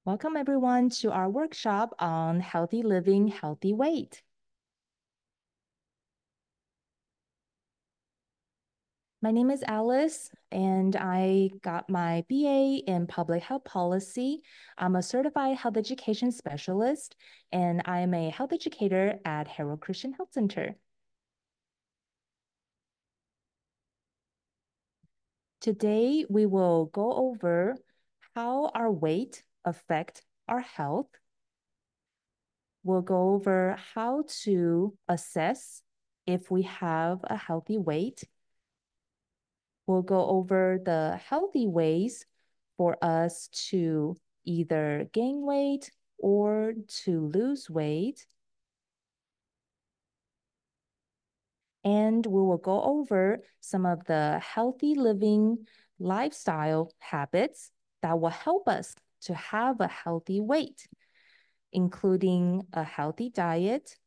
Welcome everyone to our workshop on healthy living, healthy weight. My name is Alice, and I got my BA in Public Health Policy. I'm a certified health education specialist, and I'm a health educator at Herald Christian Health Center. Today, we will go over how our weight affects our health. We'll go over how to assess if we have a healthy weight. We'll go over the healthy ways for us to either gain weight or to lose weight. And we will go over some of the healthy living lifestyle habits that will help us to have a healthy weight, including a healthy diet,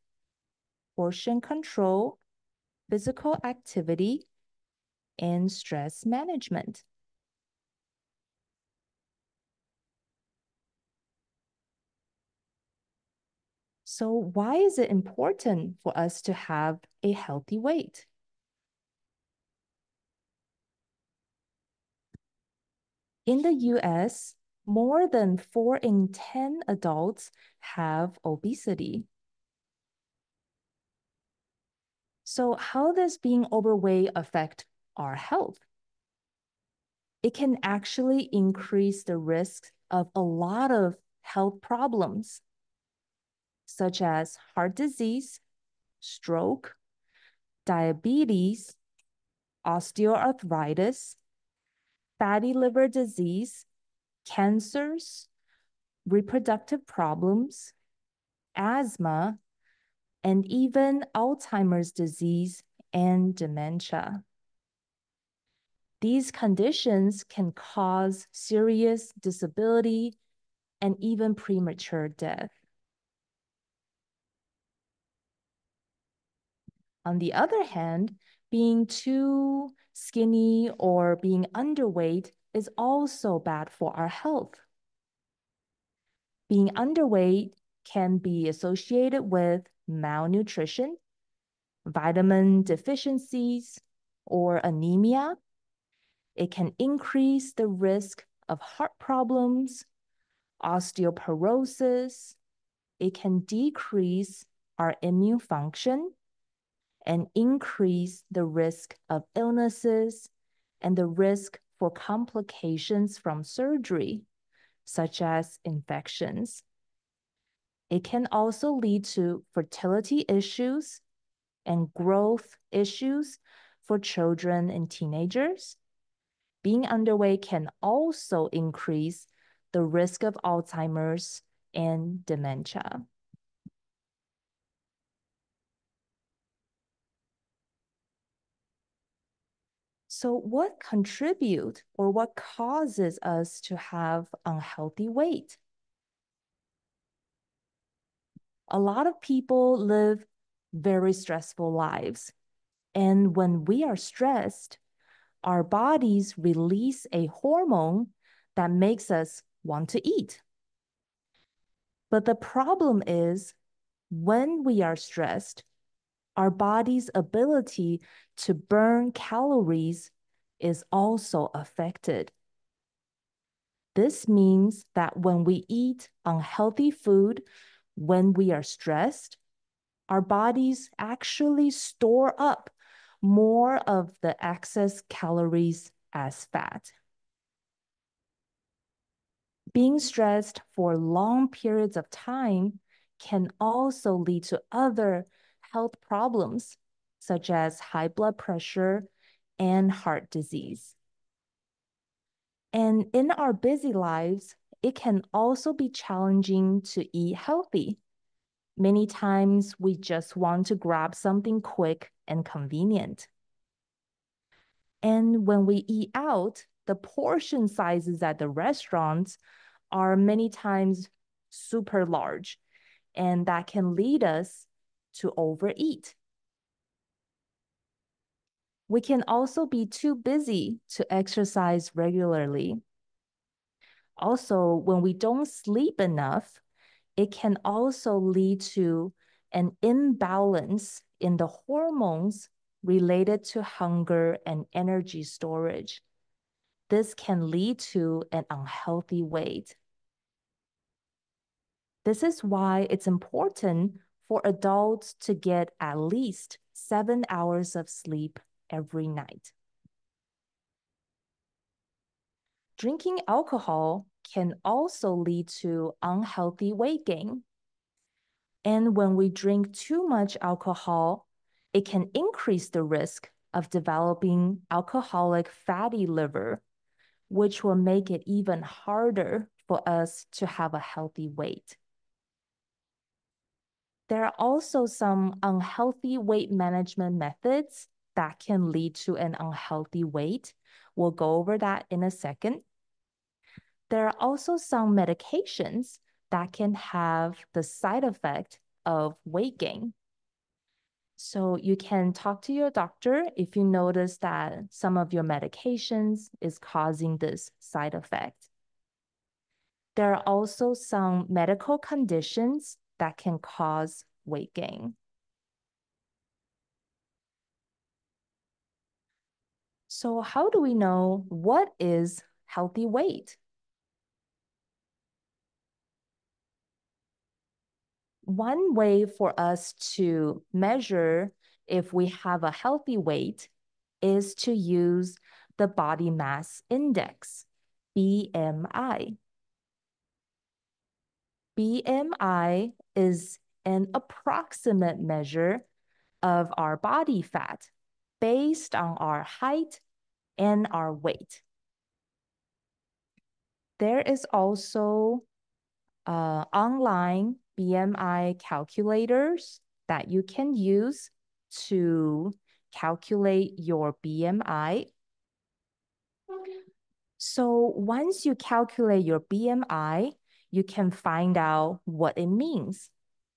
portion control, physical activity, and stress management. So why is it important for us to have a healthy weight? In the US, more than 4 in 10 adults have obesity. So how does being overweight affect our health? It can actually increase the risk of a lot of health problems, such as heart disease, stroke, diabetes, osteoarthritis, fatty liver disease, cancers, reproductive problems, asthma, and even Alzheimer's disease and dementia. These conditions can cause serious disability and even premature death. On the other hand, being too skinny or being underweight is also bad for our health. Being underweight can be associated with malnutrition, vitamin deficiencies, or anemia. It can increase the risk of heart problems, osteoporosis. It can decrease our immune function and increase the risk of illnesses and the risk for complications from surgery, such as infections. It can also lead to fertility issues and growth issues for children and teenagers. Being underweight can also increase the risk of Alzheimer's and dementia. So what contribute or what causes us to have unhealthy weight? A lot of people live very stressful lives. And when we are stressed, our bodies release a hormone that makes us want to eat. But the problem is, when we are stressed, our body's ability to burn calories is also affected. This means that when we eat unhealthy food, when we are stressed, our bodies actually store up more of the excess calories as fat. Being stressed for long periods of time can also lead to other health problems, such as high blood pressure and heart disease. And in our busy lives, it can also be challenging to eat healthy. Many times we just want to grab something quick and convenient. And when we eat out, the portion sizes at the restaurants are many times super large, and that can lead us to overeat. We can also be too busy to exercise regularly. Also, when we don't sleep enough, it can also lead to an imbalance in the hormones related to hunger and energy storage. This can lead to an unhealthy weight. This is why it's important for adults to get at least 7 hours of sleep every night. Drinking alcohol can also lead to unhealthy weight gain. And when we drink too much alcohol, it can increase the risk of developing alcoholic fatty liver, which will make it even harder for us to have a healthy weight. There are also some unhealthy weight management methods that can lead to an unhealthy weight. We'll go over that in a second. There are also some medications that can have the side effect of weight gain. So you can talk to your doctor if you notice that some of your medications is causing this side effect. There are also some medical conditions that can cause weight gain. So how do we know what is healthy weight? One way for us to measure if we have a healthy weight is to use the body mass index, BMI. BMI is an approximate measure of our body fat based on our height and our weight. There is also online BMI calculators that you can use to calculate your BMI. So once you calculate your BMI, you can find out what it means.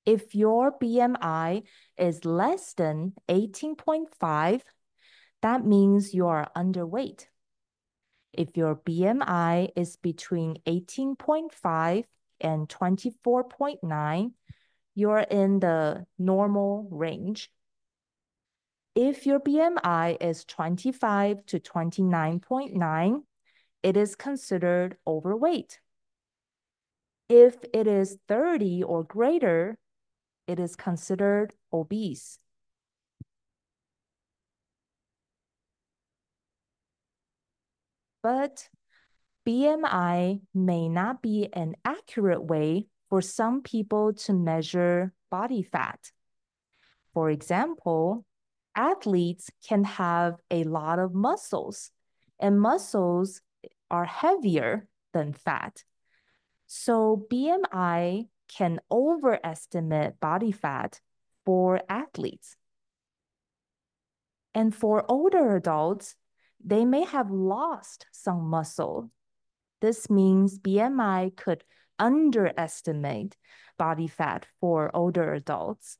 If your BMI is less than 18.5, that means you are underweight. If your BMI is between 18.5 and 24.9, you're in the normal range. If your BMI is 25 to 29.9, it is considered overweight. If it is 30 or greater, it is considered obese. But BMI may not be an accurate way for some people to measure body fat. For example, athletes can have a lot of muscles, and muscles are heavier than fat. So BMI can overestimate body fat for athletes. And for older adults, they may have lost some muscle. This means BMI could underestimate body fat for older adults.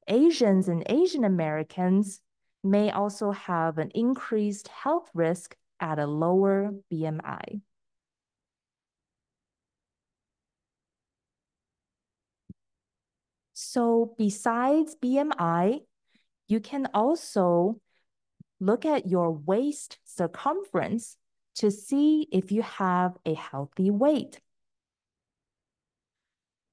Asians and Asian Americans may also have an increased health risk at a lower BMI. So besides BMI, you can also look at your waist circumference to see if you have a healthy weight.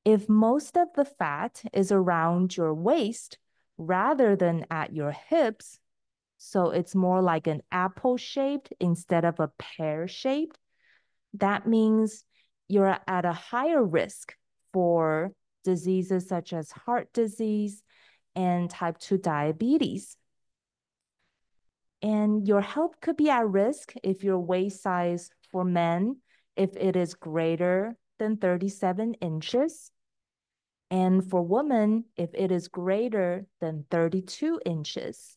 If most of the fat is around your waist rather than at your hips, so it's more like an apple-shaped instead of a pear-shaped, that means you're at a higher risk for diseases such as heart disease and type 2 diabetes. And your health could be at risk if your waist size for men, if it is greater than 37 inches, and for women, if it is greater than 32 inches.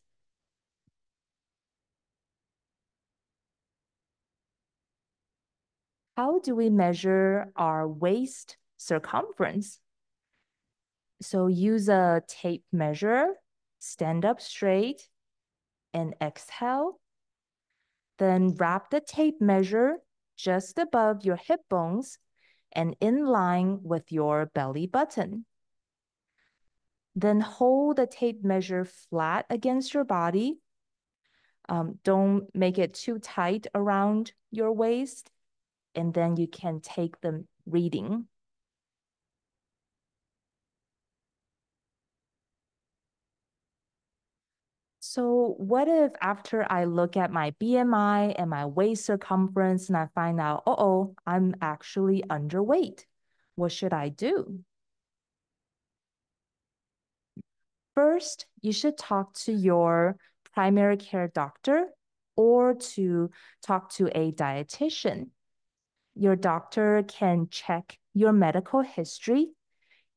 How do we measure our waist circumference? So use a tape measure, stand up straight, and exhale. Then wrap the tape measure just above your hip bones and in line with your belly button. Then hold the tape measure flat against your body. Don't make it too tight around your waist, and then you can take the reading. So what if after I look at my BMI and my waist circumference and I find out, uh-oh, I'm actually underweight? What should I do? First, you should talk to your primary care doctor or to talk to a dietitian. Your doctor can check your medical history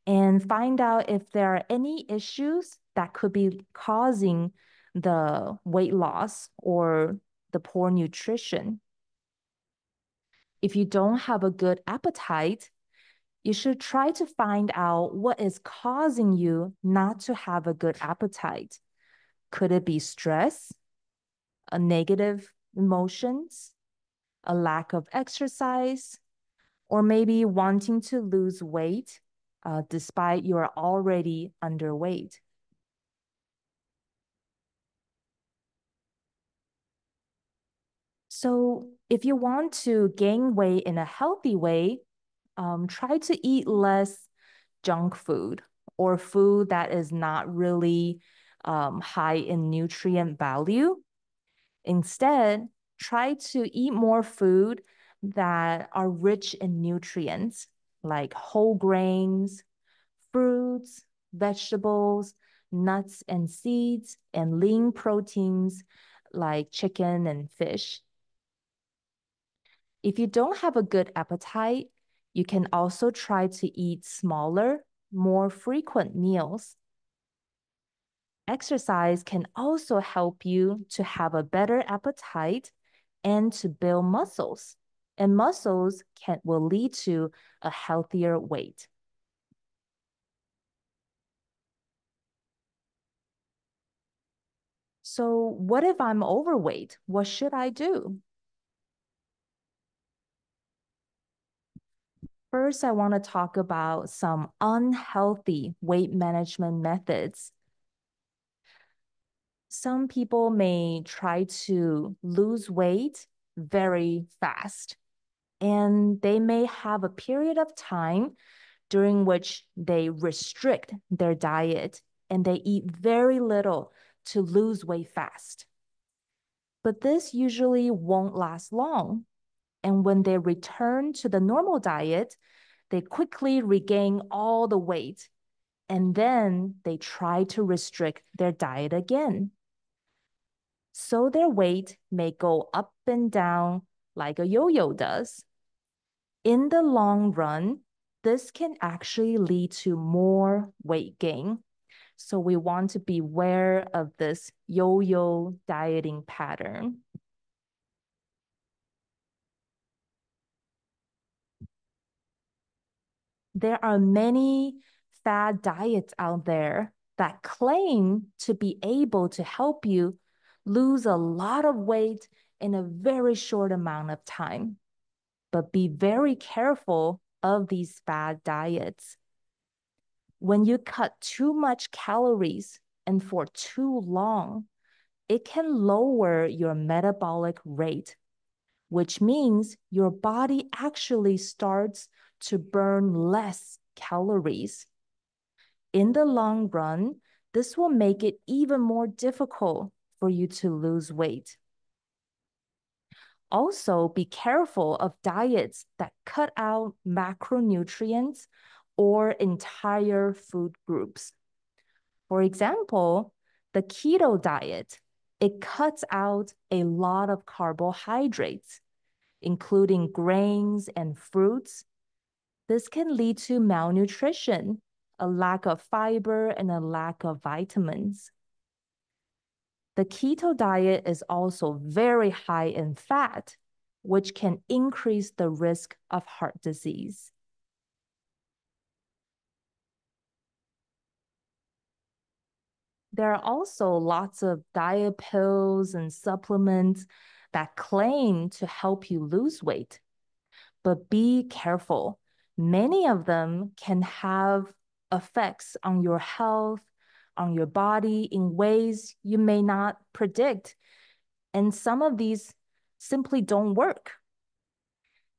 and find out if there are any issues that could be causing the weight loss or the poor nutrition. If you don't have a good appetite, you should try to find out what is causing you not to have a good appetite. Could it be stress, a negative emotions, a lack of exercise, or maybe wanting to lose weight despite you're already underweight? So, if you want to gain weight in a healthy way, try to eat less junk food or food that is not really high in nutrient value. Instead, try to eat more food that are rich in nutrients like whole grains, fruits, vegetables, nuts and seeds, and lean proteins like chicken and fish. If you don't have a good appetite, you can also try to eat smaller, more frequent meals. Exercise can also help you to have a better appetite and to build muscles. And muscles will lead to a healthier weight. So, what if I'm overweight? What should I do? First, I want to talk about some unhealthy weight management methods. Some people may try to lose weight very fast, and they may have a period of time during which they restrict their diet and they eat very little to lose weight fast. But this usually won't last long. And when they return to the normal diet, they quickly regain all the weight and then they try to restrict their diet again. So their weight may go up and down like a yo-yo does. In the long run, this can actually lead to more weight gain. So we want to be aware of this yo-yo dieting pattern. There are many fad diets out there that claim to be able to help you lose a lot of weight in a very short amount of time. But be very careful of these fad diets. When you cut too much calories and for too long, it can lower your metabolic rate, which means your body actually starts to burn less calories. In the long run, this will make it even more difficult for you to lose weight. Also, be careful of diets that cut out macronutrients or entire food groups. For example, the keto diet, it cuts out a lot of carbohydrates, including grains and fruits. This can lead to malnutrition, a lack of fiber, and a lack of vitamins. The keto diet is also very high in fat, which can increase the risk of heart disease. There are also lots of diet pills and supplements that claim to help you lose weight. but be careful. Many of them can have effects on your health, on your body in ways you may not predict. And some of these simply don't work.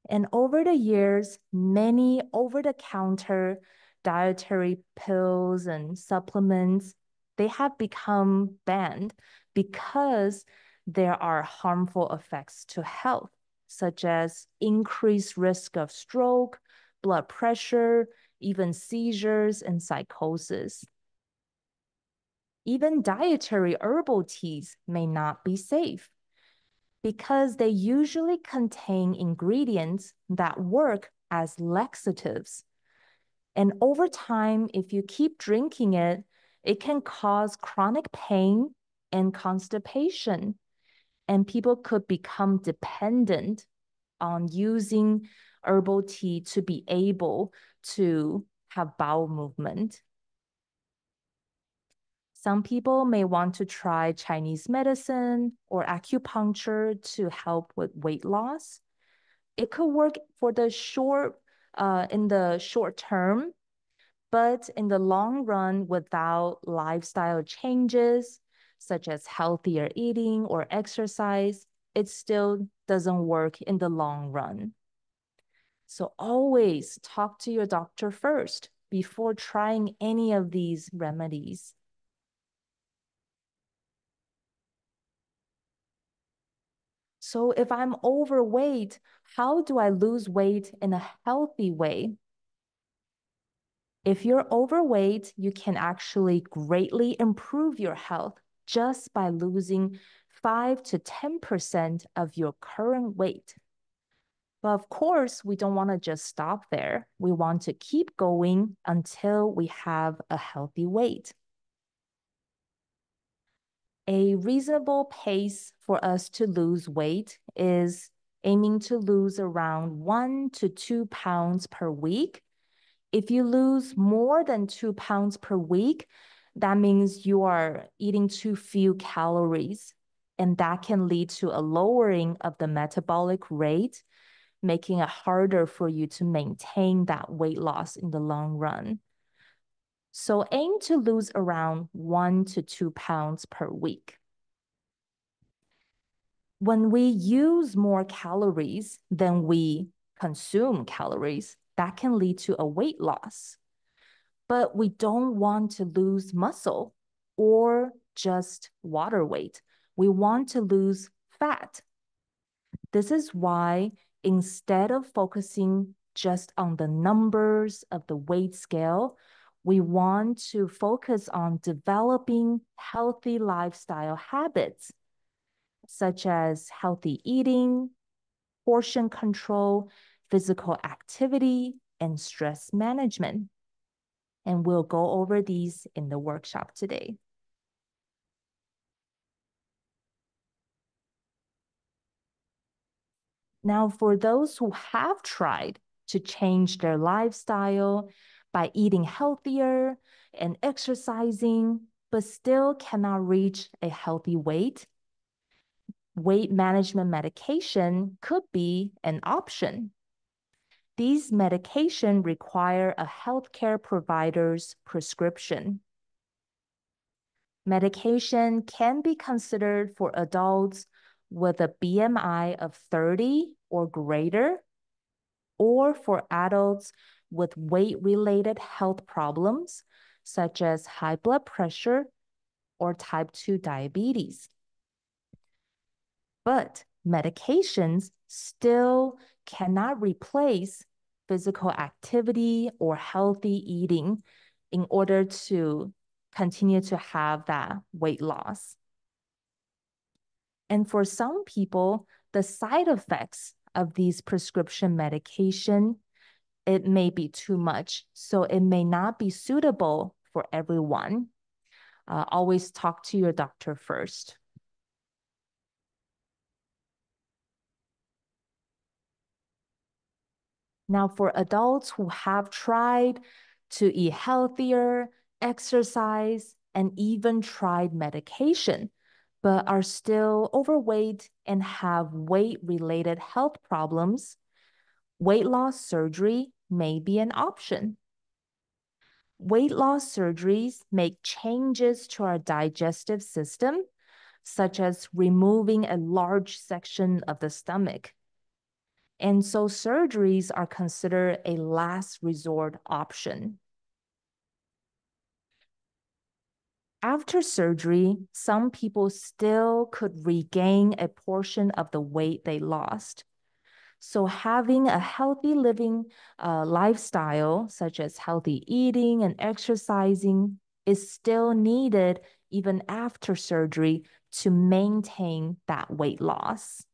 And over the years, many over-the-counter dietary pills and supplements, they have become banned because there are harmful effects to health, such as increased risk of stroke, blood pressure, even seizures and psychosis. Even dietary herbal teas may not be safe because they usually contain ingredients that work as laxatives. And over time, if you keep drinking it, it can cause chronic pain and constipation. And people could become dependent on using herbal tea to be able to have bowel movement. Some people may want to try Chinese medicine or acupuncture to help with weight loss. It could work for in the short term, but in the long run, without lifestyle changes, such as healthier eating or exercise, it still doesn't work in the long run. So always talk to your doctor first before trying any of these remedies. So if I'm overweight, how do I lose weight in a healthy way? If you're overweight, you can actually greatly improve your health just by losing 5 to 10% of your current weight. But of course, we don't want to just stop there. We want to keep going until we have a healthy weight. A reasonable pace for us to lose weight is aiming to lose around 1 to 2 pounds per week. If you lose more than 2 pounds per week, that means you are eating too few calories, and that can lead to a lowering of the metabolic rate, making it harder for you to maintain that weight loss in the long run. So aim to lose around 1 to 2 pounds per week. When we use more calories than we consume calories, that can lead to a weight loss. But we don't want to lose muscle or just water weight. We want to lose fat. This is why instead of focusing just on the numbers of the weight scale, we want to focus on developing healthy lifestyle habits, such as healthy eating, portion control, physical activity, and stress management. And we'll go over these in the workshop today. Now, for those who have tried to change their lifestyle by eating healthier and exercising, but still cannot reach a healthy weight, weight management medication could be an option. These medications require a healthcare provider's prescription. Medication can be considered for adults with a BMI of 30 or greater, or for adults with weight-related health problems, such as high blood pressure or type 2 diabetes. But medications still cannot replace physical activity or healthy eating in order to continue to have that weight loss. And for some people, the side effects of these prescription medication, it may be too much. So it may not be suitable for everyone. Always talk to your doctor first. Now, for adults who have tried to eat healthier, exercise, and even tried medication, but are still overweight and have weight-related health problems, weight loss surgery may be an option. Weight loss surgeries make changes to our digestive system, such as removing a large section of the stomach. And so surgeries are considered a last resort option. After surgery, some people still could regain a portion of the weight they lost. So having a healthy living lifestyle, such as healthy eating and exercising, is still needed even after surgery to maintain that weight loss.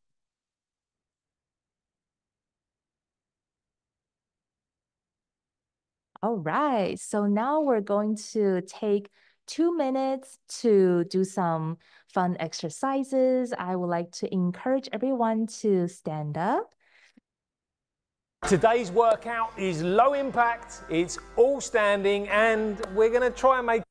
All right, so now we're going to take 2 minutes to do some fun exercises. I would like to encourage everyone to stand up. Today's workout is low impact, it's all standing, and we're going to try and make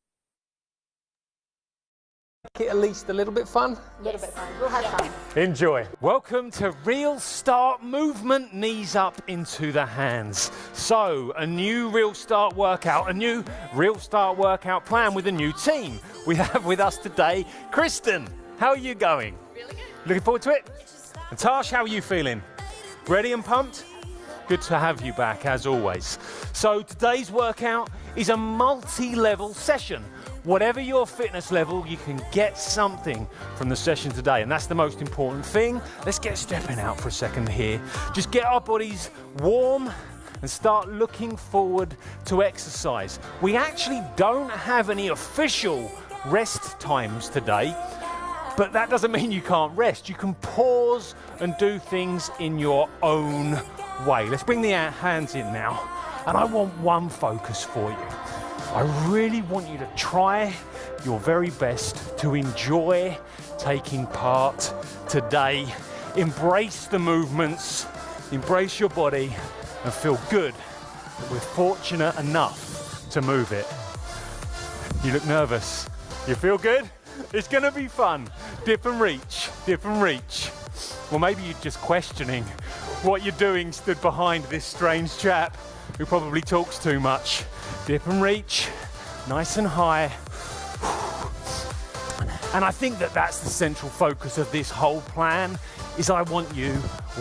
it at least a little bit fun. A little bit fun. We'll have fun. Enjoy. Welcome to Real Start Movement, knees up into the hands. So, a new Real Start workout, a new Real Start workout plan with a new team. We have with us today, Kristen. How are you going? Really good. Looking forward to it? And Tash, how are you feeling? Ready and pumped? Good to have you back, as always. So today's workout is a multi-level session. Whatever your fitness level, you can get something from the session today, and that's the most important thing. Let's get stepping out for a second here. Just get our bodies warm and start looking forward to exercise. We actually don't have any official rest times today, but that doesn't mean you can't rest. You can pause and do things in your own way. Let's bring the hands in now, and I want one focus for you. I really want you to try your very best to enjoy taking part today. Embrace the movements, embrace your body, and feel good that we're fortunate enough to move it. You look nervous. You feel good? It's going to be fun. Dip and reach, dip and reach. Well, maybe you're just questioning what you're doing stood behind this strange chap who probably talks too much. Dip and reach, nice and high. And I think that that's the central focus of this whole plan, is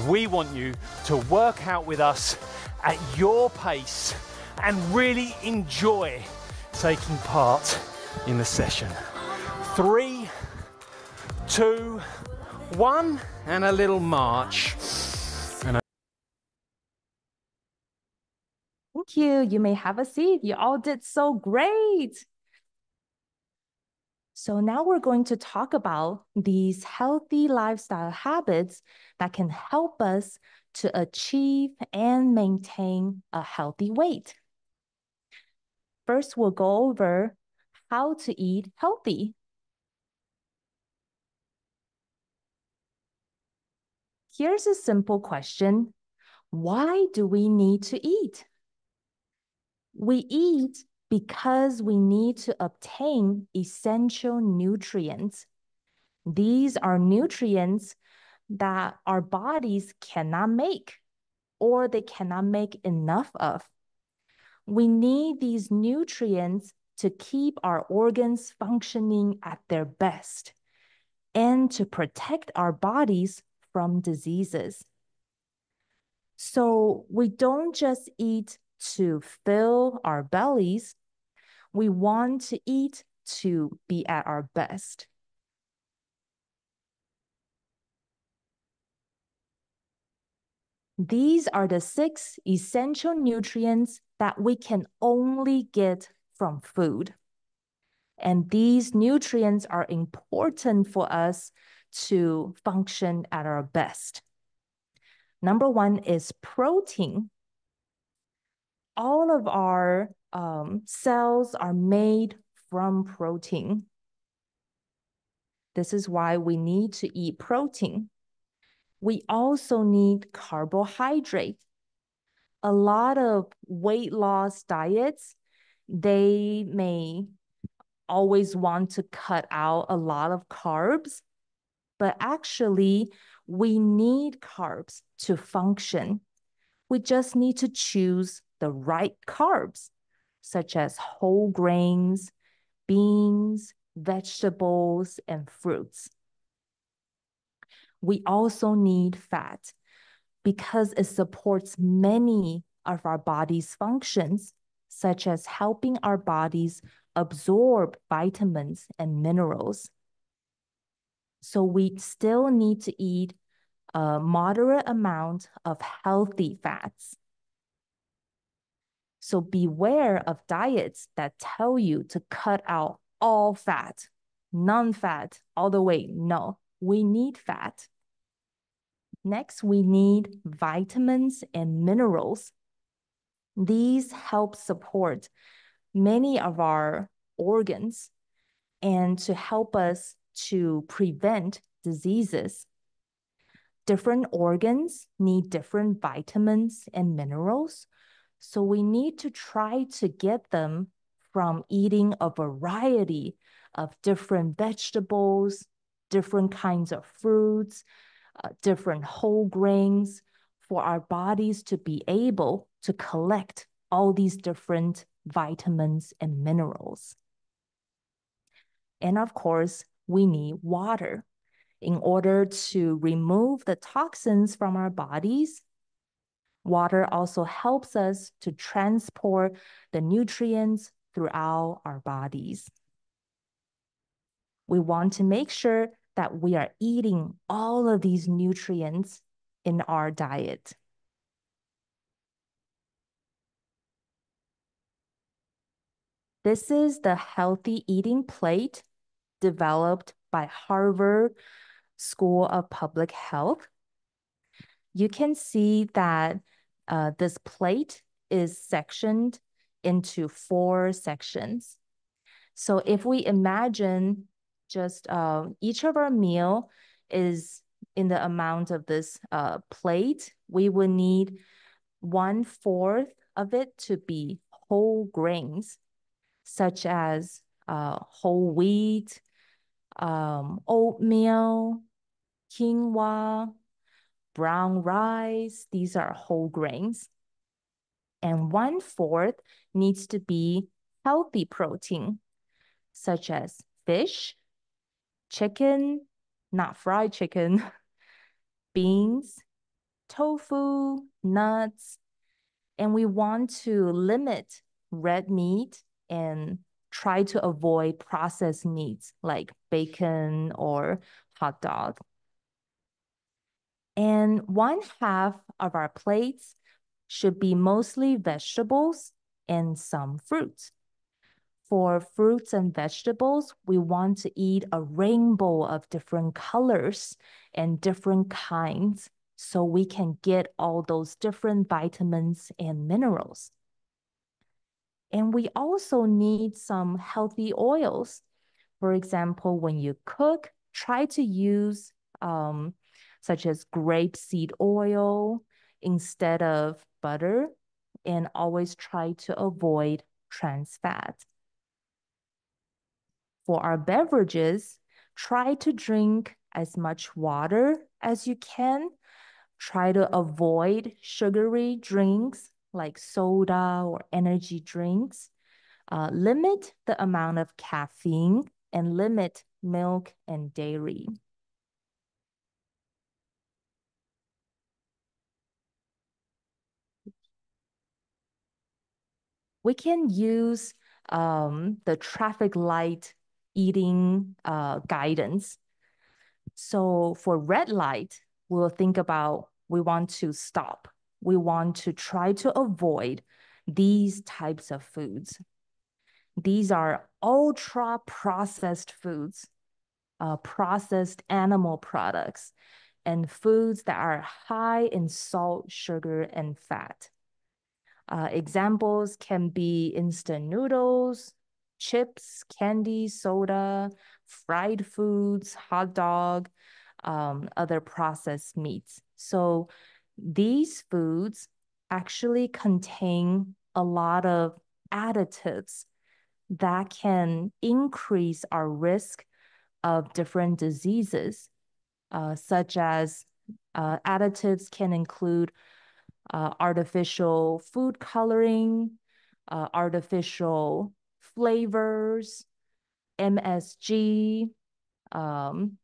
we want you to work out with us at your pace and really enjoy taking part in the session. 3, 2, 1, and a little march. Thank you. You may have a seat. You all did so great. So now we're going to talk about these healthy lifestyle habits that can help us to achieve and maintain a healthy weight. First, we'll go over how to eat healthy. Here's a simple question. Why do we need to eat? We eat because we need to obtain essential nutrients. These are nutrients that our bodies cannot make, or they cannot make enough of. We need these nutrients to keep our organs functioning at their best and to protect our bodies from diseases. So we don't just eat to fill our bellies. We want to eat to be at our best. These are the 6 essential nutrients that we can only get from food. And these nutrients are important for us to function at our best. Number 1 is protein. All of our cells are made from protein. This is why we need to eat protein. We also need carbohydrate. A lot of weight loss diets, they may always want to cut out a lot of carbs, but actually we need carbs to function. We just need to choose the right carbs, such as whole grains, beans, vegetables, and fruits. We also need fat because it supports many of our body's functions, such as helping our bodies absorb vitamins and minerals. So we still need to eat a moderate amount of healthy fats. So beware of diets that tell you to cut out all fat, none fat, all the way. No, we need fat. Next, we need vitamins and minerals. These help support many of our organs and to help us to prevent diseases. Different organs need different vitamins and minerals, so we need to try to get them from eating a variety of different vegetables, different kinds of fruits, different whole grains, for our bodies to be able to collect all these different vitamins and minerals. And of course, we need water in order to remove the toxins from our bodies. Water also helps us to transport the nutrients throughout our bodies. We want to make sure that we are eating all of these nutrients in our diet. This is the healthy eating plate developed by Harvard School of Public Health. You can see that this plate is sectioned into 4 sections. So if we imagine just each of our meal is in the amount of this plate, we would need 1/4 of it to be whole grains, such as whole wheat, oatmeal, quinoa, brown rice. These are whole grains. And 1/4 needs to be healthy protein, such as fish, chicken, not fried chicken, beans, tofu, nuts. And we want to limit red meat and try to avoid processed meats like bacon or hot dog. And 1/2 of our plates should be mostly vegetables and some fruits. For fruits and vegetables, we want to eat a rainbow of different colors and different kinds so we can get all those different vitamins and minerals. And we also need some healthy oils. For example, when you cook, try to use such as grapeseed oil instead of butter, and always try to avoid trans fat. For our beverages, try to drink as much water as you can. Try to avoid sugary drinks like soda or energy drinks. Limit the amount of caffeine and limit milk and dairy. We can use the traffic light eating guidance. So for red light, we'll think about we want to stop. We want to try to avoid these types of foods. These are ultra processed foods, processed animal products, and foods that are high in salt, sugar, and fat. Examples can be instant noodles, chips, candy, soda, fried foods, hot dog, other processed meats. So these foods actually contain a lot of additives that can increase our risk of different diseases, such as additives can include artificial food coloring, artificial flavors, MSG, um,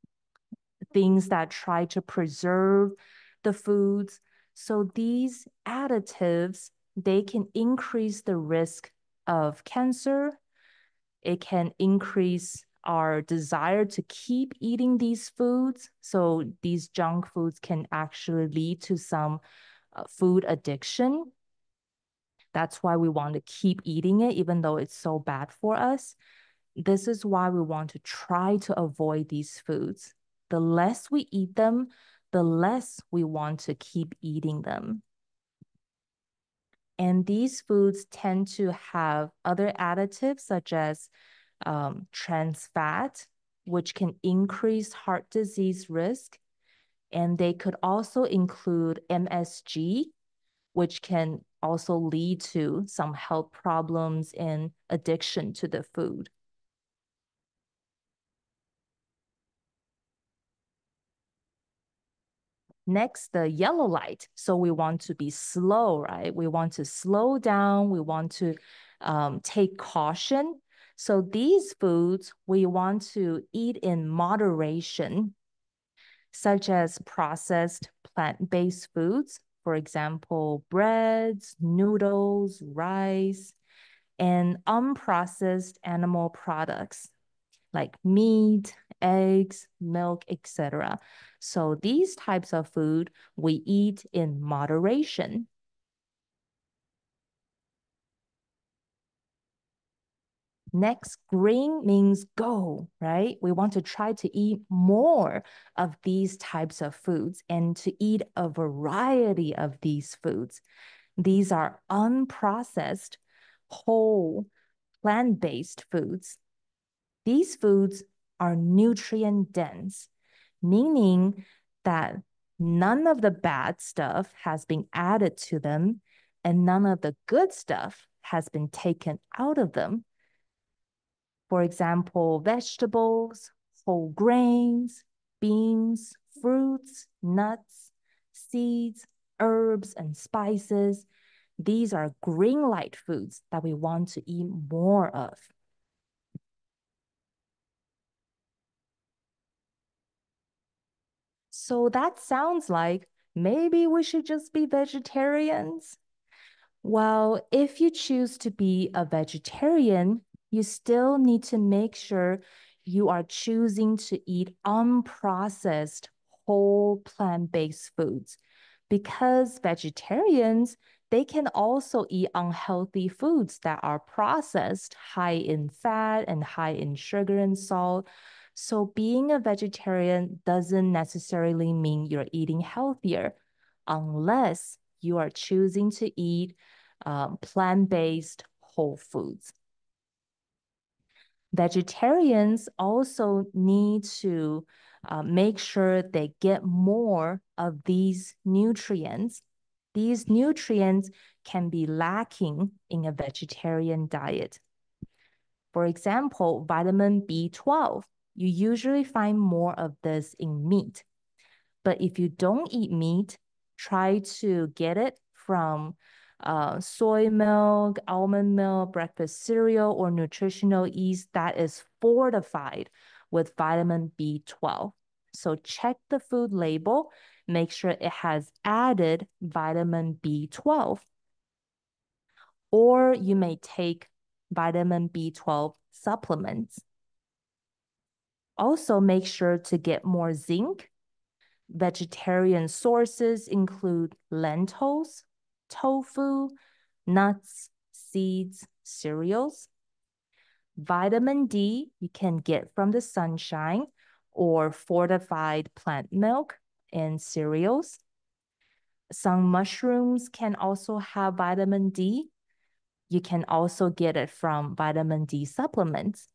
things that try to preserve the foods. So these additives, they can increase the risk of cancer. It can increase our desire to keep eating these foods. So these junk foods can actually lead to some food addiction. That's why we want to keep eating it, even though it's so bad for us. This is why we want to try to avoid these foods. The less we eat them, the less we want to keep eating them. And these foods tend to have other additives such as trans fat, which can increase heart disease risk. And they could also include MSG, which can also lead to some health problems and addiction to the food. Next, the yellow light. So we want to be slow, right? We want to slow down. We want to take caution. So these foods we want to eat in moderation, such as processed plant-based foods, for example, breads, noodles, rice, and unprocessed animal products like meat, eggs, milk, etc. So these types of food we eat in moderation. Next, green means go, right? We want to try to eat more of these types of foods and to eat a variety of these foods. These are unprocessed, whole, plant-based foods. These foods are nutrient dense, meaning that none of the bad stuff has been added to them and none of the good stuff has been taken out of them. For example, vegetables, whole grains, beans, fruits, nuts, seeds, herbs, and spices. These are green light foods that we want to eat more of. So that sounds like maybe we should just be vegetarians. Well, if you choose to be a vegetarian, you still need to make sure you are choosing to eat unprocessed whole plant-based foods because vegetarians, they can also eat unhealthy foods that are processed, high in fat and high in sugar and salt. So being a vegetarian doesn't necessarily mean you're eating healthier unless you are choosing to eat plant-based whole foods. Vegetarians also need to make sure they get more of these nutrients. These nutrients can be lacking in a vegetarian diet. For example, vitamin B12, you usually find more of this in meat. But if you don't eat meat, try to get it from soy milk, almond milk, breakfast cereal, or nutritional yeast that is fortified with vitamin B12. So check the food label, make sure it has added vitamin B12. Or you may take vitamin B12 supplements. Also, make sure to get more zinc. Vegetarian sources include lentils, tofu, nuts, seeds, cereals. Vitamin D you can get from the sunshine or fortified plant milk and cereals. Some mushrooms can also have vitamin D. You can also get it from vitamin D supplements.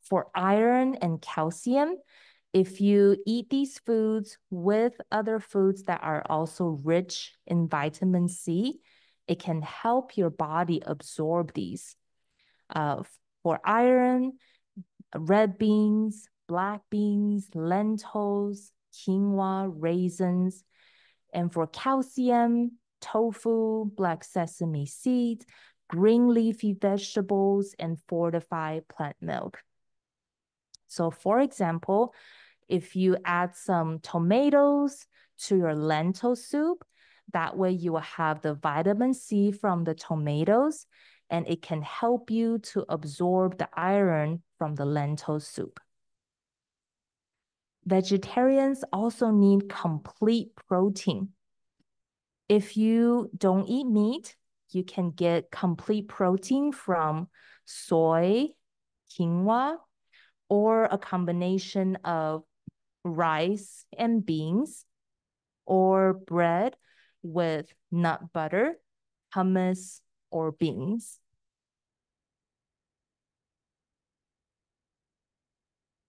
For iron and calcium, if you eat these foods with other foods that are also rich in vitamin C, it can help your body absorb these. Uh, for iron, red beans, black beans, lentils, quinoa, raisins, And for calcium, tofu, black sesame seeds, green leafy vegetables, and fortified plant milk. So for example, if you add some tomatoes to your lentil soup, that way you will have the vitamin C from the tomatoes, and it can help you to absorb the iron from the lentil soup. Vegetarians also need complete protein. If you don't eat meat, you can get complete protein from soy, quinoa, or a combination of rice and beans, or bread with nut butter, hummus, or beans.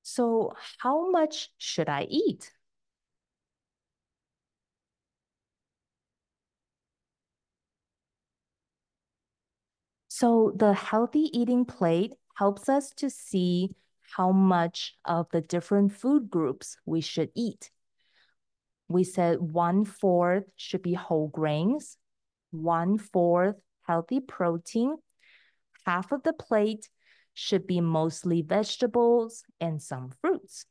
So, how much should I eat? So, the healthy eating plate helps us to see how much of the different food groups we should eat. We said 1/4 should be whole grains, 1/4 healthy protein, half of the plate should be mostly vegetables and some fruits.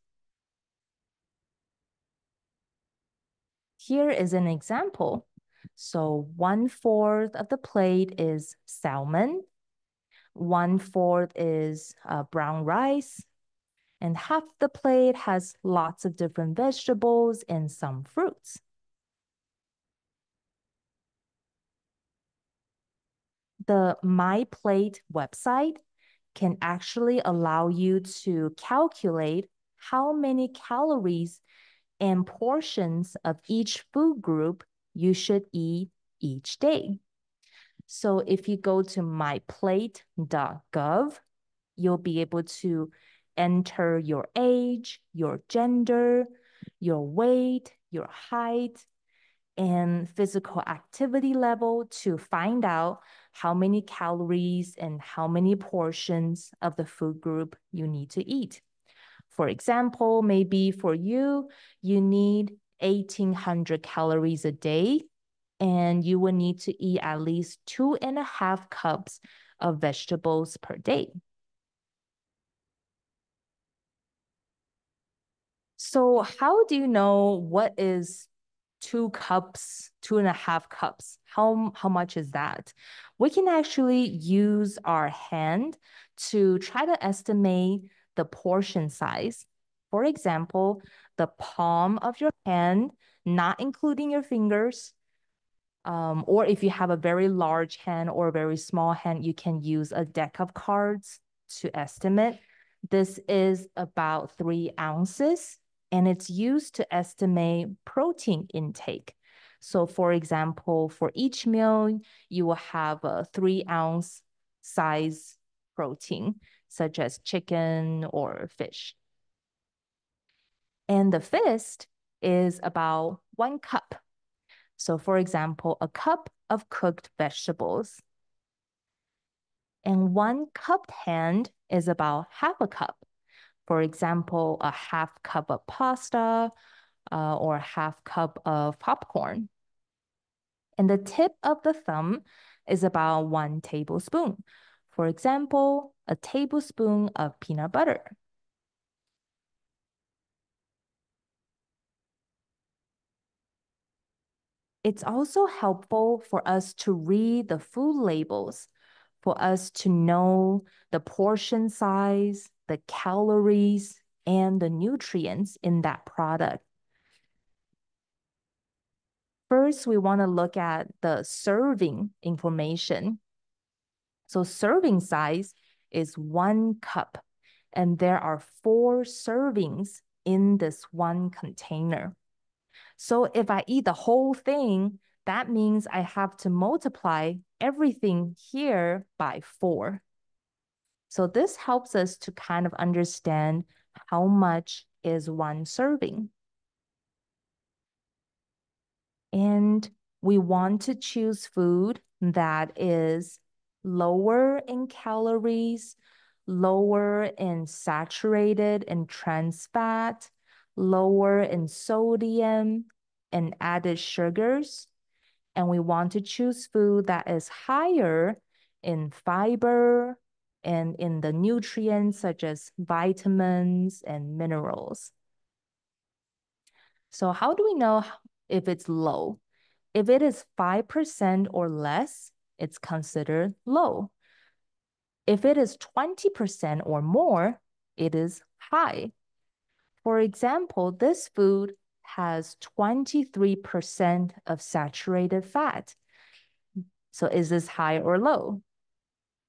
Here is an example. So 1/4 of the plate is salmon, 1/4 is brown rice, and half the plate has lots of different vegetables and some fruits. The My Plate website can actually allow you to calculate how many calories and portions of each food group you should eat each day. So if you go to myplate.gov, you'll be able to enter your age, your gender, your weight, your height, and physical activity level to find out how many calories and how many portions of the food group you need to eat. For example, maybe for you, you need 1,800 calories a day, and you will need to eat at least 2.5 cups of vegetables per day. So how do you know what is 2 cups, 2.5 cups? How much is that? We can actually use our hand to try to estimate the portion size. For example, the palm of your hand, not including your fingers, or if you have a very large hand or a very small hand, you can use a deck of cards to estimate. This is about 3 ounces, and it's used to estimate protein intake. So for example, for each meal, you will have a 3-ounce size protein, such as chicken or fish. And the fist is about 1 cup. So for example, a cup of cooked vegetables. And 1 cupped hand is about half a cup. For example, a half cup of pasta or a half cup of popcorn. And the tip of the thumb is about 1 tablespoon. For example, a tablespoon of peanut butter. It's also helpful for us to read the food labels, for us to know the portion size, the calories, and the nutrients in that product. First, we want to look at the serving information. So serving size is 1 cup, and there are 4 servings in this 1 container. So if I eat the whole thing, that means I have to multiply everything here by 4. So this helps us to kind of understand how much is 1 serving. And we want to choose food that is lower in calories, lower in saturated and trans fat, lower in sodium, and added sugars, and we want to choose food that is higher in fiber and in the nutrients such as vitamins and minerals. So how do we know if it's low? If it is 5% or less, it's considered low. If it is 20% or more, it is high. For example, this food has 23% of saturated fat. So is this high or low?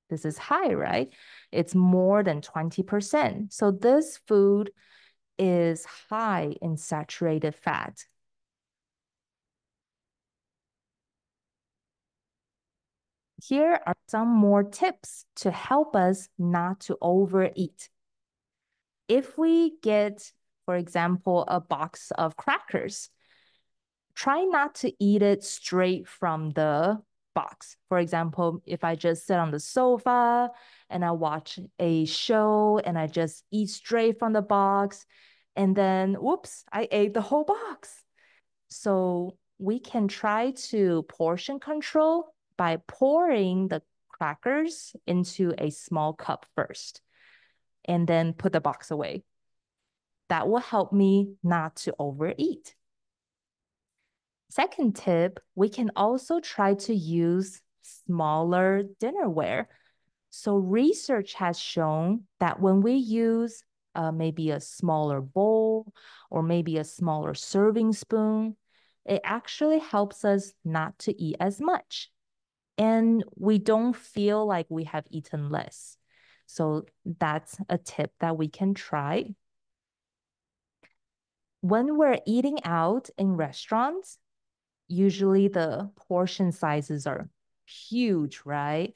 This is high, right? It's more than 20%. So this food is high in saturated fat. Here are some more tips to help us not to overeat. If we get, for example, a box of crackers, try not to eat it straight from the box. For example, if I just sit on the sofa and I watch a show and I just eat straight from the box, and then whoops, I ate the whole box. So we can try to portion control by pouring the crackers into a small cup first and then put the box away. That will help me not to overeat. Second tip, we can also try to use smaller dinnerware. So research has shown that when we use maybe a smaller bowl or maybe a smaller serving spoon, it actually helps us not to eat as much. And we don't feel like we have eaten less. So that's a tip that we can try. When we're eating out in restaurants, usually the portion sizes are huge, right?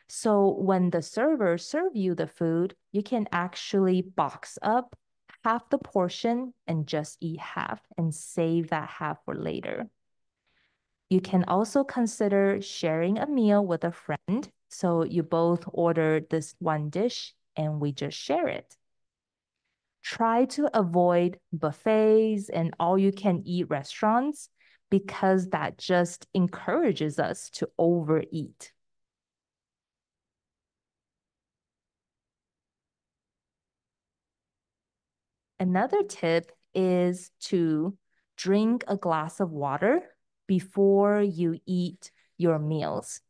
So when the server serve you the food, you can actually box up half the portion and just eat half and save that half for later. You can also consider sharing a meal with a friend. So you both order this one dish and we just share it. Try to avoid buffets and all you can eat restaurants because that just encourages us to overeat. Another tip is to drink a glass of water before you eat your meals.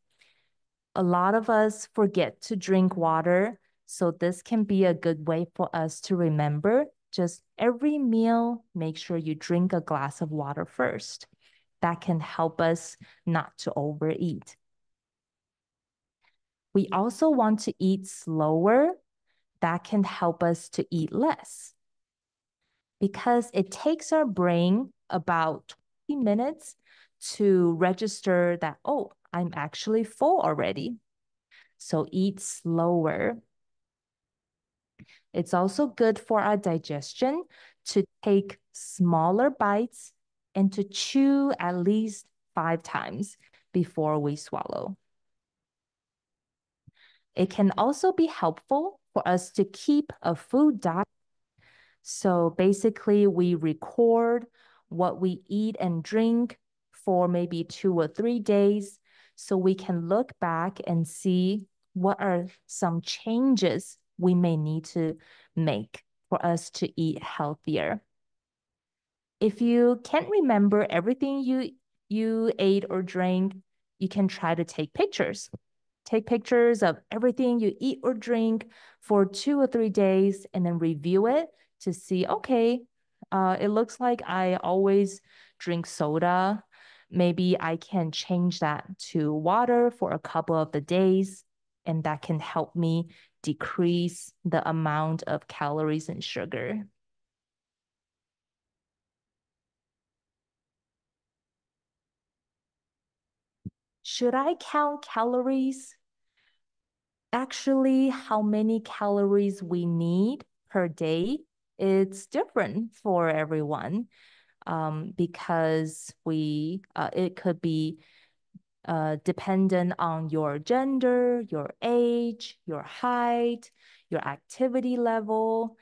A lot of us forget to drink water, so this can be a good way for us to remember. Just every meal, make sure you drink a glass of water first. That can help us not to overeat. We also want to eat slower. That can help us to eat less because it takes our brain about 20 minutes to register that, oh, I'm actually full already. So eat slower. It's also good for our digestion to take smaller bites and to chew at least 5 times before we swallow. It can also be helpful for us to keep a food diary. So basically, we record what we eat and drink for maybe 2 or 3 days so we can look back and see what are some changes we may need to make for us to eat healthier. If you can't remember everything you ate or drank, you can try to take pictures. Take pictures of everything you eat or drink for 2 or 3 days and then review it to see, okay, it looks like I always drink soda. Maybe I can change that to water for a couple of the days, and that can help me decrease the amount of calories and sugar. Should I count calories? Actually, how many calories we need per day, it's different for everyone because it could be dependent on your gender, your age, your height, your activity level.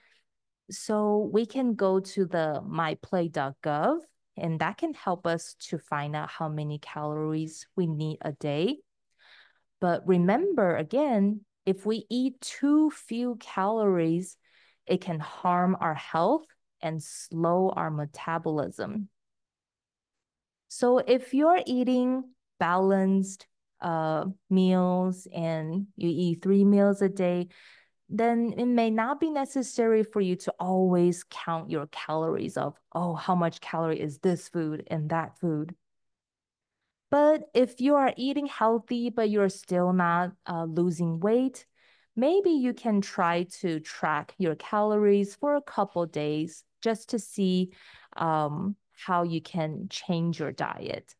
So we can go to the myplay.gov and that can help us to find out how many calories we need a day. But remember, again, if we eat too few calories, it can harm our health and slow our metabolism. So if you're eating balanced meals and you eat 3 meals a day, then it may not be necessary for you to always count your calories of, oh, how much calorie is this food and that food. But if you are eating healthy, but you're still not losing weight, maybe you can try to track your calories for a couple days just to see how you can change your diet.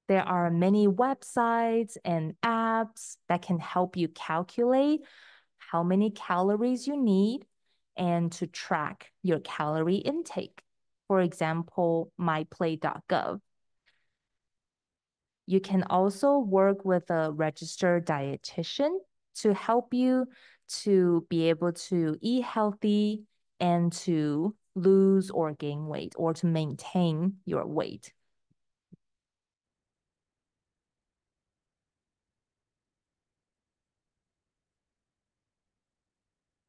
There are many websites and apps that can help you calculate how many calories you need and to track your calorie intake. For example, myplate.gov. You can also work with a registered dietitian to help you to be able to eat healthy and to lose or gain weight or to maintain your weight.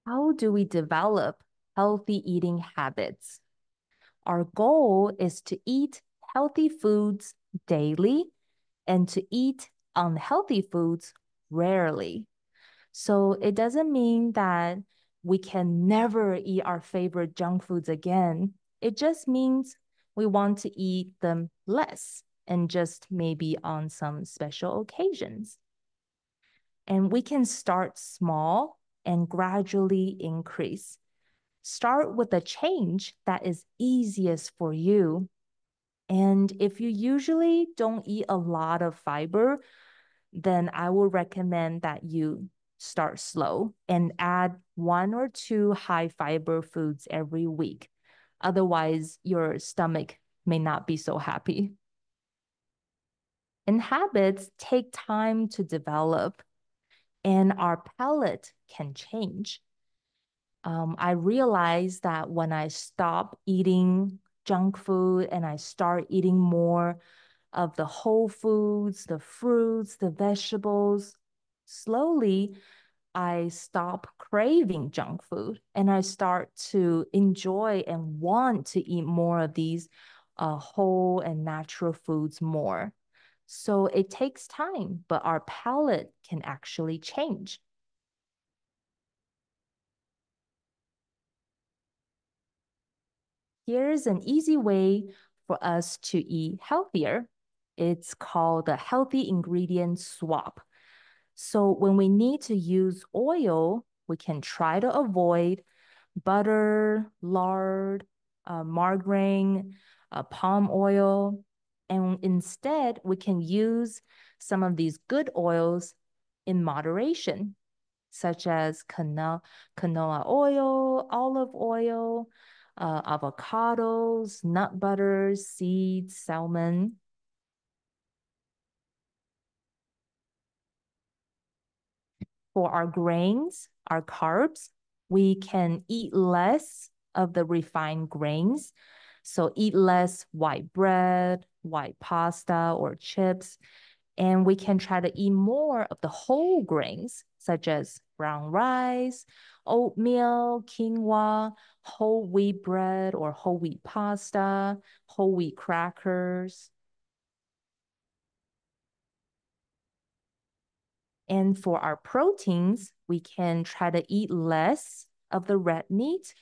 How do we develop healthy eating habits? Our goal is to eat healthy foods daily and to eat unhealthy foods rarely. So it doesn't mean that we can never eat our favorite junk foods again. It just means we want to eat them less and just maybe on some special occasions. And we can start small and gradually increase. Start with a change that is easiest for you. And if you usually don't eat a lot of fiber, then I would recommend that you start slow and add 1 or 2 high fiber foods every week. Otherwise, your stomach may not be so happy. And habits take time to develop, and our palate can change. I realized that when I stop eating junk food and I start eating more of the whole foods, the fruits, the vegetables, slowly I stop craving junk food and I start to enjoy and want to eat more of these whole and natural foods more. So it takes time, but our palate can actually change. Here's an easy way for us to eat healthier. It's called the healthy ingredient swap. So when we need to use oil, we can try to avoid butter, lard, margarine, palm oil, and instead we can use some of these good oils in moderation, such as canola oil, olive oil, avocados, nut butters, seeds, salmon. For our grains, our carbs, we can eat less of the refined grains. So eat less white bread, white pasta, or chips. And we can try to eat more of the whole grains, such as brown rice, oatmeal, quinoa, whole wheat bread or whole wheat pasta, whole wheat crackers. And for our proteins, we can try to eat less of the red meat,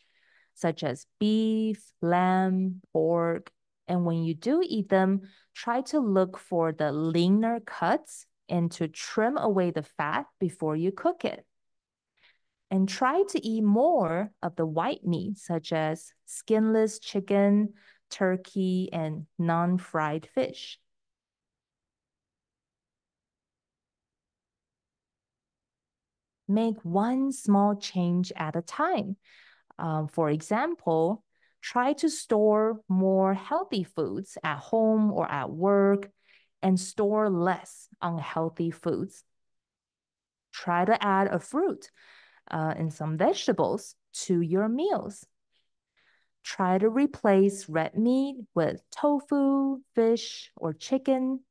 such as beef, lamb, pork. And when you do eat them, try to look for the leaner cuts and to trim away the fat before you cook it. And try to eat more of the white meat, such as skinless chicken, turkey, and non-fried fish. Make one small change at a time. For example, try to store more healthy foods at home or at work and store less unhealthy foods. Try to add a fruit and some vegetables to your meals. Try to replace red meat with tofu, fish, or chicken.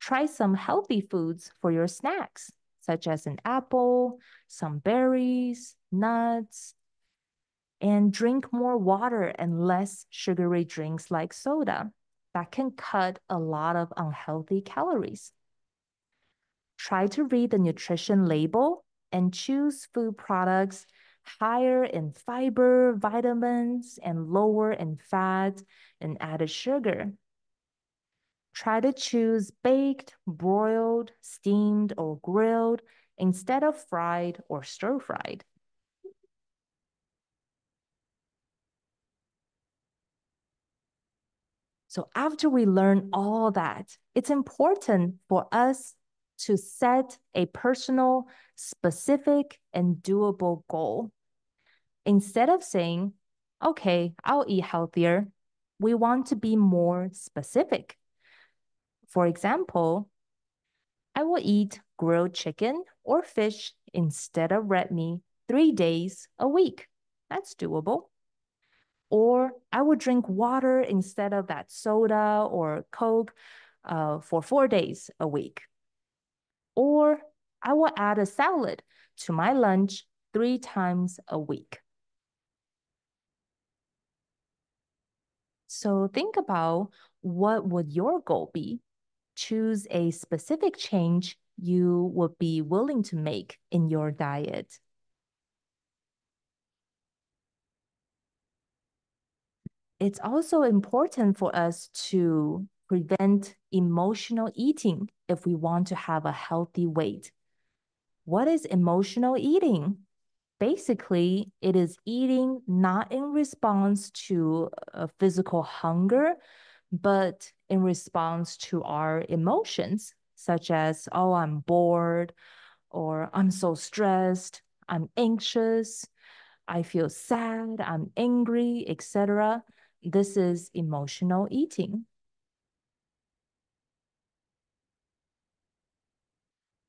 Try some healthy foods for your snacks, such as an apple, some berries, nuts, and drink more water and less sugary drinks like soda. That can cut a lot of unhealthy calories. Try to read the nutrition label and choose food products higher in fiber, vitamins, and lower in fat and added sugar. Try to choose baked, broiled, steamed, or grilled instead of fried or stir fried. So, after we learn all that, it's important for us to set a personal, specific, and doable goal. Instead of saying, okay, I'll eat healthier, we want to be more specific. For example, I will eat grilled chicken or fish instead of red meat 3 days a week. That's doable. Or I would drink water instead of that soda or Coke for 4 days a week. Or I will add a salad to my lunch 3 times a week. So think about, what would your goal be? Choose a specific change you would be willing to make in your diet. It's also important for us to prevent emotional eating if we want to have a healthy weight. What is emotional eating? Basically, it is eating not in response to a physical hunger, but in response to our emotions, such as, oh, I'm bored, or I'm so stressed, I'm anxious, I feel sad, I'm angry, etc. This is emotional eating.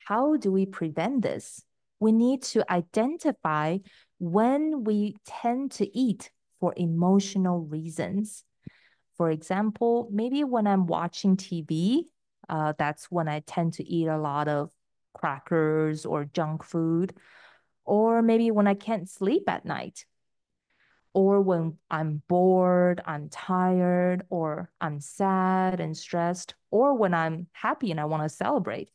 How do we prevent this? We need to identify when we tend to eat for emotional reasons. For example, maybe when I'm watching TV, that's when I tend to eat a lot of crackers or junk food. Or maybe when I can't sleep at night, or when I'm bored, I'm tired, or I'm sad and stressed, or when I'm happy and I want to celebrate.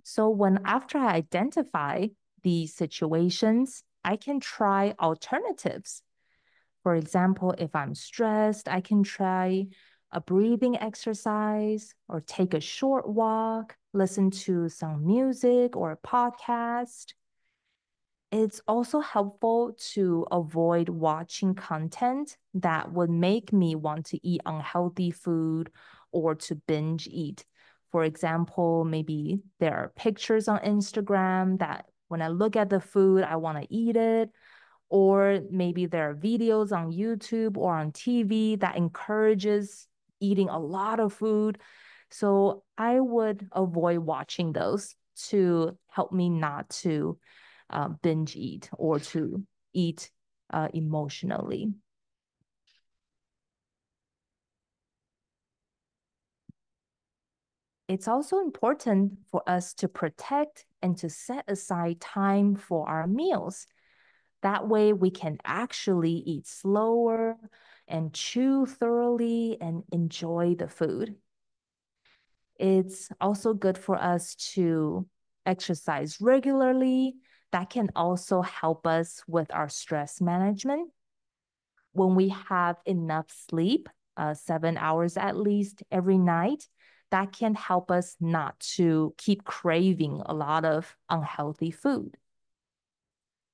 So when after I identify these situations, I can try alternatives. For example, if I'm stressed, I can try a breathing exercise or take a short walk, listen to some music or a podcast. It's also helpful to avoid watching content that would make me want to eat unhealthy food or to binge eat. For example, maybe there are pictures on Instagram that when I look at the food, I want to eat it. Or maybe there are videos on YouTube or on TV that encourages eating a lot of food. So I would avoid watching those to help me not to binge eat or to eat emotionally. It's also important for us to protect and to set aside time for our meals. That way we can actually eat slower and chew thoroughly and enjoy the food. It's also good for us to exercise regularly. That can also help us with our stress management. When we have enough sleep, 7 hours at least every night, that can help us not to keep craving a lot of unhealthy food.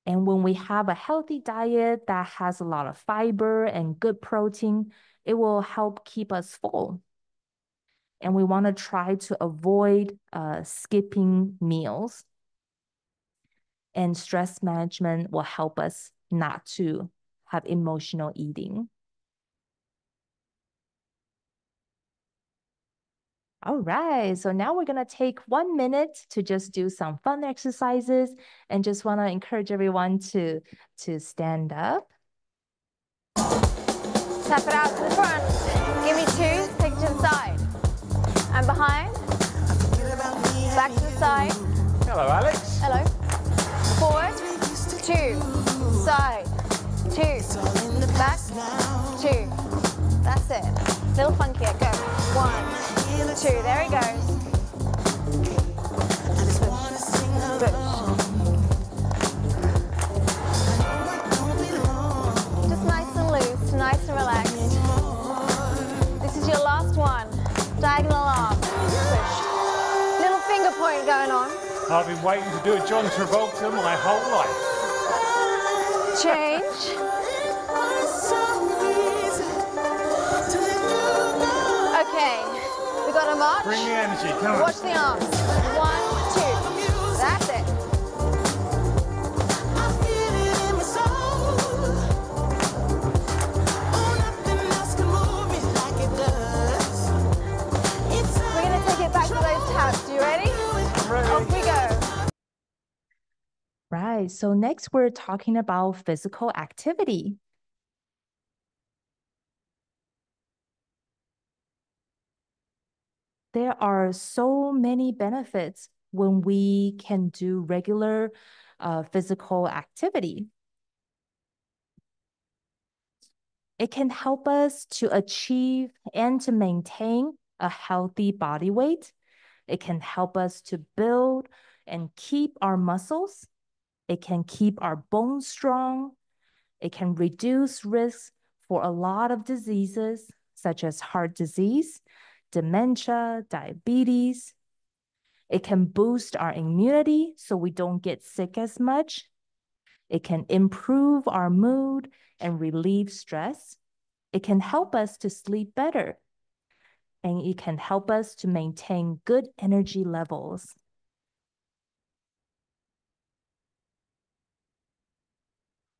And when we have a healthy diet that has a lot of fiber and good protein, it will help keep us full. And we want to try to avoid skipping meals. And stress management will help us not to have emotional eating. All right, so now we're going to take 1 minute to just do some fun exercises and just want to encourage everyone to stand up. Tap it out to the front. Give me 2, take it to the side. And behind. Back to the side. Hello, Alex. Hello. Forward. 2. Side. 2. Back. 2. That's it. Little funkier. Go. 1, 2. There he goes. Good. Just nice and loose, nice and relaxed. This is your last one. Diagonal arm. Push. Little finger point going on. I've been waiting to do a John Travolta my whole life. Change. Okay, we got a march. Bring the energy, come on. Watch the arms. 1, 2. That's it. We're going to take it back to those taps. You ready? I'm ready. Off we go. Right, so next we're talking about physical activity. There are so many benefits when we can do regular physical activity. It can help us to achieve and to maintain a healthy body weight. It can help us to build and keep our muscles. It can keep our bones strong. It can reduce risks for a lot of diseases, such as heart disease, dementia, diabetes. It can boost our immunity so we don't get sick as much. It can improve our mood and relieve stress. It can help us to sleep better. And it can help us to maintain good energy levels.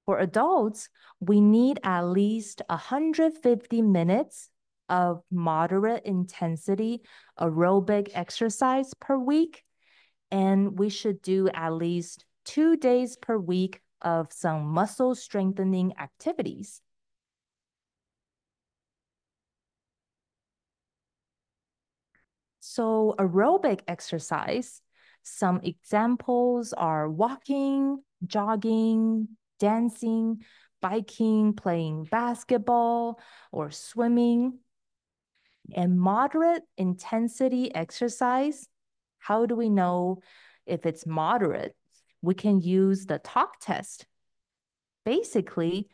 For adults, we need at least 150 minutes of moderate intensity aerobic exercise per week. And we should do at least 2 days per week of some muscle strengthening activities. So aerobic exercise, some examples are walking, jogging, dancing, biking, playing basketball, or swimming. And moderate intensity exercise, how do we know if it's moderate? We can use the talk test. Basically,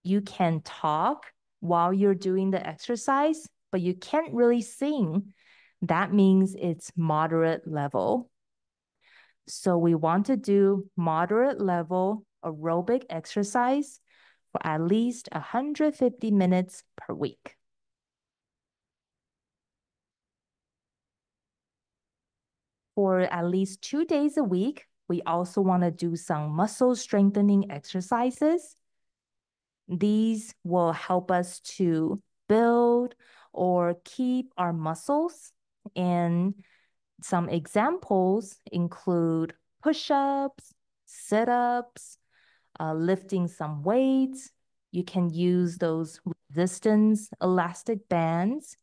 you can talk while you're doing the exercise, but you can't really sing. That means it's moderate level. So we want to do moderate level aerobic exercise for at least 150 minutes per week. For at least 2 days a week, we also want to do some muscle strengthening exercises. These will help us to build or keep our muscles. And some examples include push-ups, sit-ups, lifting some weights. You can use those resistance elastic bands,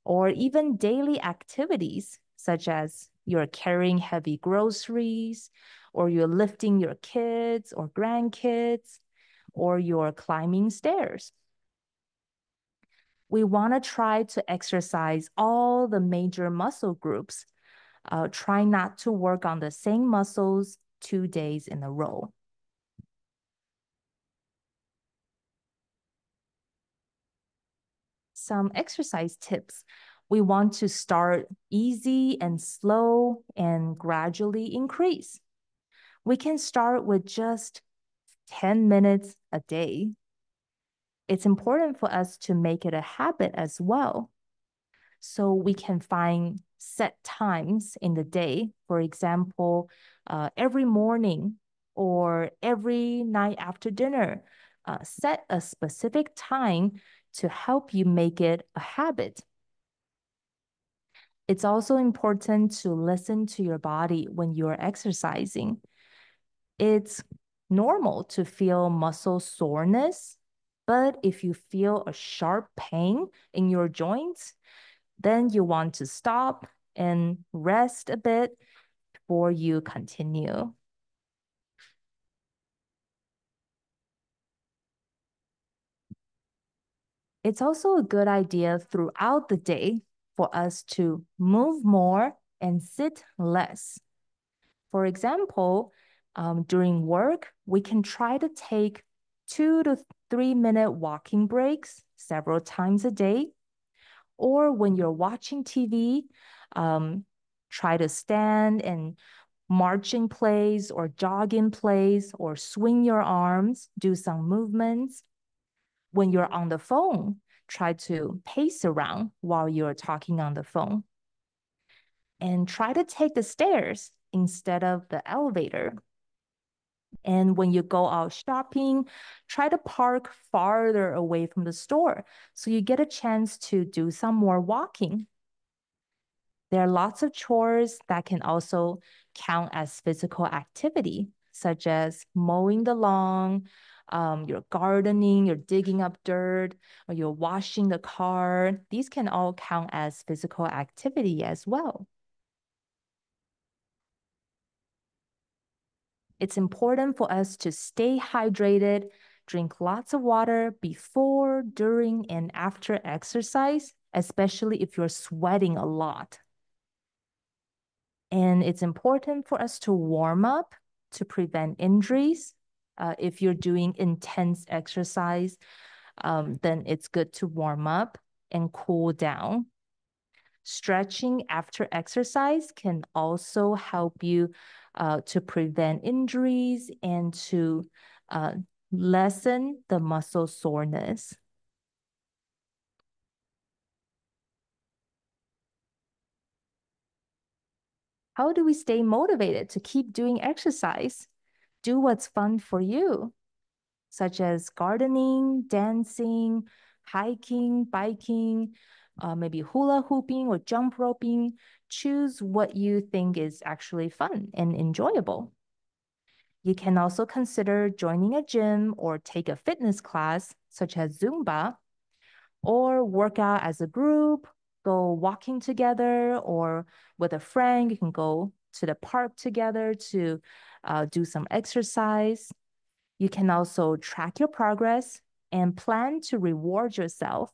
or even daily activities such as you're carrying heavy groceries, or you're lifting your kids or grandkids, or you're climbing stairs. We want to try to exercise all the major muscle groups. Try not to work on the same muscles 2 days in a row. Some exercise tips. We want to start easy and slow and gradually increase. We can start with just 10 minutes a day. It's important for us to make it a habit as well. So we can find set times in the day, for example, every morning or every night after dinner. Set a specific time to help you make it a habit. It's also important to listen to your body when you're exercising. It's normal to feel muscle soreness, but if you feel a sharp pain in your joints, then you want to stop and rest a bit before you continue. It's also a good idea throughout the day for us to move more and sit less. For example, during work, we can try to take 2 to 3 minute walking breaks several times a day. Or when you're watching TV, try to stand and march in place or jog in place or swing your arms, do some movements. When you're on the phone, try to pace around while you're talking on the phone. And try to take the stairs instead of the elevator. And when you go out shopping, try to park farther away from the store so you get a chance to do some more walking. There are lots of chores that can also count as physical activity, such as mowing the lawn, you're gardening, you're digging up dirt, or you're washing the car. These can all count as physical activity as well. It's important for us to stay hydrated, drink lots of water before, during, and after exercise, especially if you're sweating a lot. And it's important for us to warm up to prevent injuries. If you're doing intense exercise, then it's good to warm up and cool down. Stretching after exercise can also help you to prevent injuries and to lessen the muscle soreness. How do we stay motivated to keep doing exercise? Do what's fun for you, such as gardening, dancing, hiking, biking, maybe hula hooping or jump roping. Choose what you think is actually fun and enjoyable. You can also consider joining a gym or take a fitness class, such as Zumba, or work out as a group, go walking together, or with a friend, you can go to the park together to do some exercise. You can also track your progress and plan to reward yourself.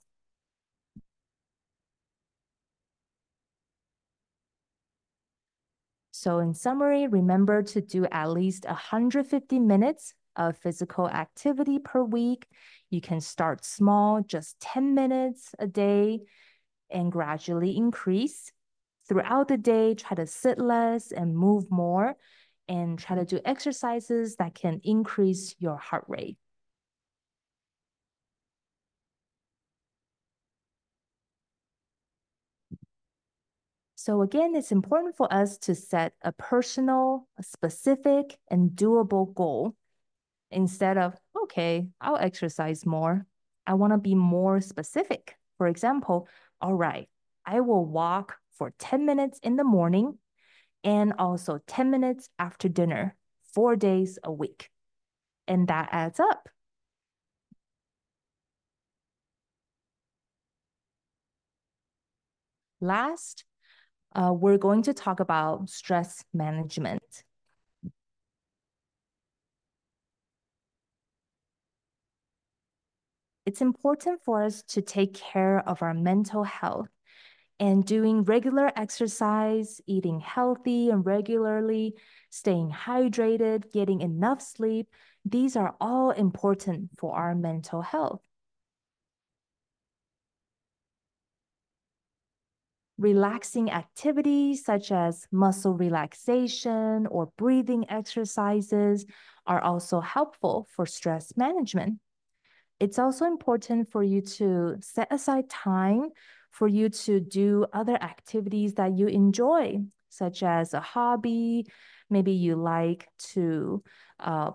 So in summary, remember to do at least 150 minutes of physical activity per week. You can start small, just 10 minutes a day, and gradually increase. Throughout the day, try to sit less and move more, and try to do exercises that can increase your heart rate. So again, it's important for us to set a personal, a specific, and doable goal instead of, okay, I'll exercise more. I want to be more specific. For example, all right, I will walk for 10 minutes in the morning and also 10 minutes after dinner, 4 days a week. And that adds up. Last, we're going to talk about stress management. It's important for us to take care of our mental health, and doing regular exercise, eating healthy and regularly, staying hydrated, getting enough sleep. These are all important for our mental health. Relaxing activities such as muscle relaxation or breathing exercises are also helpful for stress management. It's also important for you to set aside time for you to do other activities that you enjoy, such as a hobby. Maybe you like to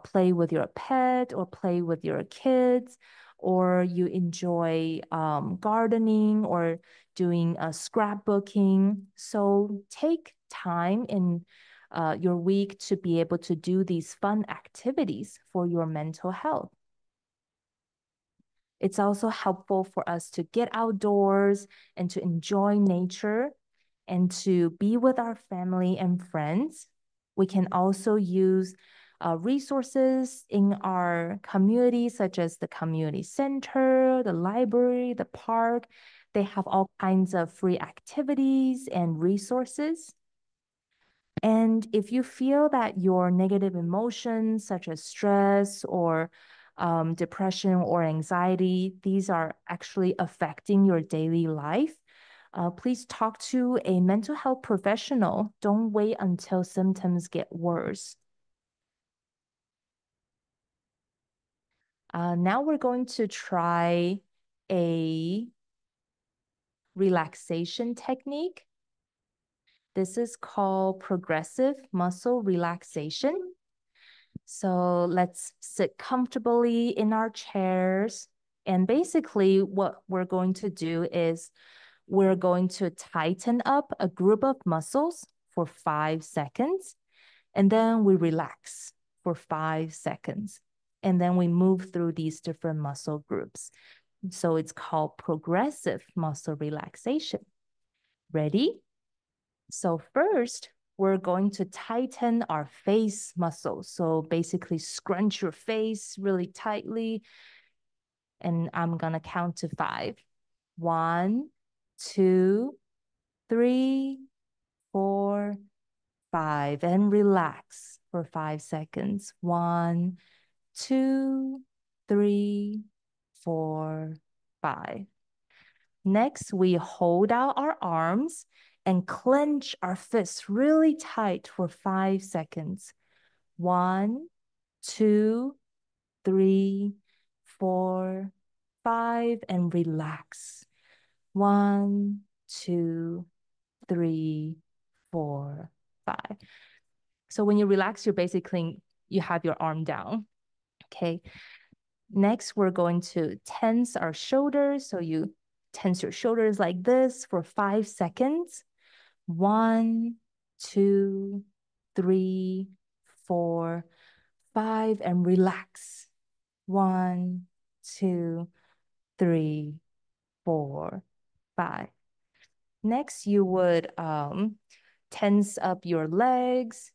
play with your pet or play with your kids, or you enjoy gardening or doing scrapbooking. So take time in your week to be able to do these fun activities for your mental health. It's also helpful for us to get outdoors and to enjoy nature and to be with our family and friends. We can also use resources in our community, such as the community center, the library, the park. They have all kinds of free activities and resources. And if you feel that your negative emotions, such as stress or depression or anxiety, these are actually affecting your daily life, please talk to a mental health professional. Don't wait until symptoms get worse. Now we're going to try a relaxation technique. This is called progressive muscle relaxation. So let's sit comfortably in our chairs. And basically, what we're going to do is we're going to tighten up a group of muscles for 5 seconds. And then we relax for 5 seconds. And then we move through these different muscle groups. So it's called progressive muscle relaxation. Ready? So first, we're going to tighten our face muscles. So basically scrunch your face really tightly. And I'm gonna count to 5. 1, 2, 3, 4, 5. And relax for 5 seconds. 1, 2, 3, 4, 5. Next, we hold out our arms and clench our fists really tight for 5 seconds. 1, 2, 3, 4, 5, and relax. 1, 2, 3, 4, 5. So when you relax, you're basically, you have your arm down. Okay. Next, we're going to tense our shoulders. So you tense your shoulders like this for 5 seconds. 1, 2, 3, 4, 5, and relax. 1, 2, 3, 4, 5. Next, you would tense up your legs,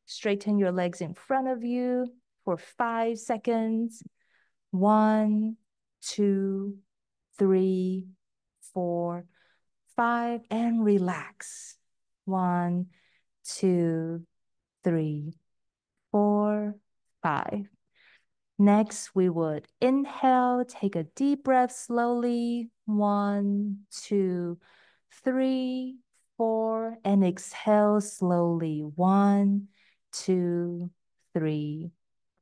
straighten your legs in front of you for 5 seconds. 1, 2, 3, 4, 5, and relax. 1, 2, 3, 4, 5. Next, we would inhale, take a deep breath slowly. 1, 2, 3, 4, and exhale slowly. 1, 2, 3,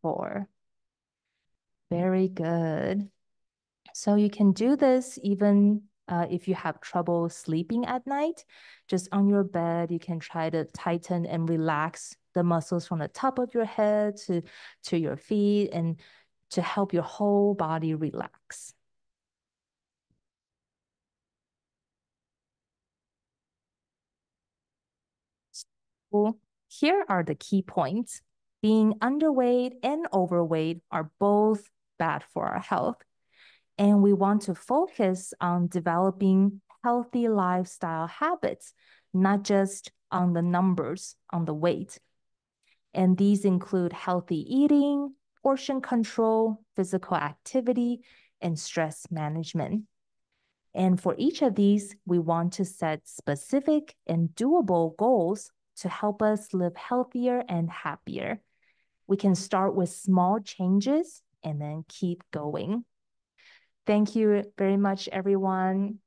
4. Very good. So you can do this even if you have trouble sleeping at night. Just on your bed, you can try to tighten and relax the muscles from the top of your head to your feet and to help your whole body relax. So here are the key points. Being underweight and overweight are both bad for our health. And we want to focus on developing healthy lifestyle habits, not just on the numbers, on the weight. And these include healthy eating, portion control, physical activity, and stress management. And for each of these, we want to set specific and doable goals to help us live healthier and happier. We can start with small changes and then keep going. Thank you very much, everyone.